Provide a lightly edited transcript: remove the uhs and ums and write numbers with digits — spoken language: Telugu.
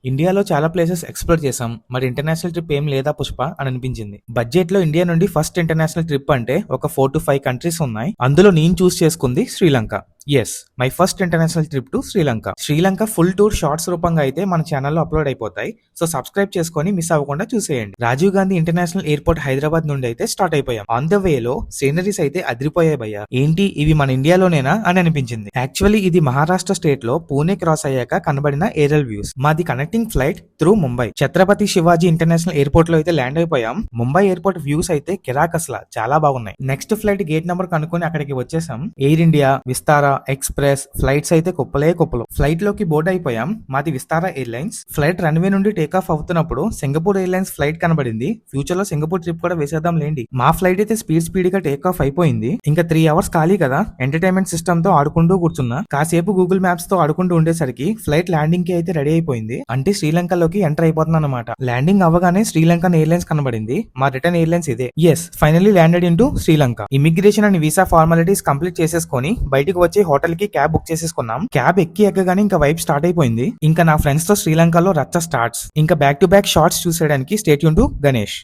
ఇండియాలో చాలా ప్లేసెస్ ఎక్స్‌ప్లోర్ చేసాం. మరి ఇంటర్నేషనల్ ట్రిప్ ఏం లేదా పుష్ప అని అనిపించింది. బడ్జెట్‌లో ఇండియా నుండి ఫస్ట్ ఇంటర్నేషనల్ ట్రిప్ అంటే ఒక 4-5 కంట్రీస్ ఉన్నాయి. అందులో నేను చూస్ చేసుకుంది Sri Lanka. Yes, my first international trip to Sri Lanka. Sri Lanka full tour shorts రూపంగా అయితే మన ఛానల్లో అప్లోడ్ అయిపోతాయి. సో సబ్స్క్రైబ్ చేసుకొని మిస్ అవ్వకుండా చూసేయండి. రాజీవ్ గాంధీ ఇంటర్నేషనల్ ఎయిర్పోర్ట్ హైదరాబాద్ నుండి అయితే స్టార్ట్ అయిపోయాం. ఆన్ ద వేలో సీనరీస్ అయితే అదిరిపోయాయి భయ్యా. ఏంటి ఇవి మన ఇండియాలోనేనా అని అనిపించింది. యాక్చువల్లీ ఇది మహారాష్ట్ర స్టేట్ లో పూణే క్రాస్ అయ్యాక కనబడిన ఏరియల్ వ్యూస్. మాది connecting flight through Mumbai. Chhatrapati Shivaji international airport లో అయితే ల్యాండ్ అయిపోయాం. ముంబై ఎయిర్పోర్ట్ వ్యూస్ అయితే కిరాక్ అసలా చాలా బాగున్నాయి. నెక్స్ట్ ఫ్లైట్ గేట్ నెంబర్ కనుక్కొని అక్కడికి వచ్చేసాం. Air India, Vistara, express flights అయితే కుప్పలే కుప్పలు. ఫ్లైట్ లోకి బోర్డ్ అయిపోయాం. మాది విస్తారా ఎయిర్లైన్స్. ఫ్లైట్ రన్వే నుండి టేక్ ఆఫ్ అవుతున్నప్పుడు సింగపూర్ ఎయిర్లైన్స్ ఫ్లైట్ కనబడింది. ఫ్యూచర్ లో సింగపూర్ ట్రిప్ కూడా వేసేద్దాం లేండి. మా ఫ్లైట్ అయితే స్పీడ్ గా టేక్ ఆఫ్ అయిపోయింది. ఇంకా 3 అవర్స్ ఖాళీ కదా, ఎంటర్టైన్మెంట్ సిస్టమ్ తో ఆడుకుంటూ కూర్చున్నా. కాసేపు గూగుల్ మ్యాప్స్ తో ఆడుకుంటూ ఉండేసరికి ఫ్లైట్ ల్యాండింగ్ కి అయితే రెడీ అయిపోయింది. అంటే శ్రీలంకలోకి ఎంటర్ అయిపోతున్నాను అనమాట. ల్యాండింగ్ అవ్వగానే శ్రీలంకన్ ఎయిర్లైన్స్ కనబడింది. మా రిటర్న్ ఎయిర్లైన్స్ ఇదే. Yes, finally landed in to Sri Lanka. Immigration and visa formalities complete చేసేసుకొని బయటకు వచ్చి హోటల్ కి క్యాబ్ బుక్ చేసేసుకున్నాం. క్యాబ్ ఎక్కగానే ఇంకా వైబ్ స్టార్ట్ అయిపోయింది. ఇంకా నా ఫ్రెండ్స్ తో శ్రీలంకలో రచ్చ స్టార్ట్స్. ఇంకా బ్యాక్ టు బ్యాక్ షార్ట్స్ చూసేయడానికి స్టే ట్యూన్ టు గణేష్.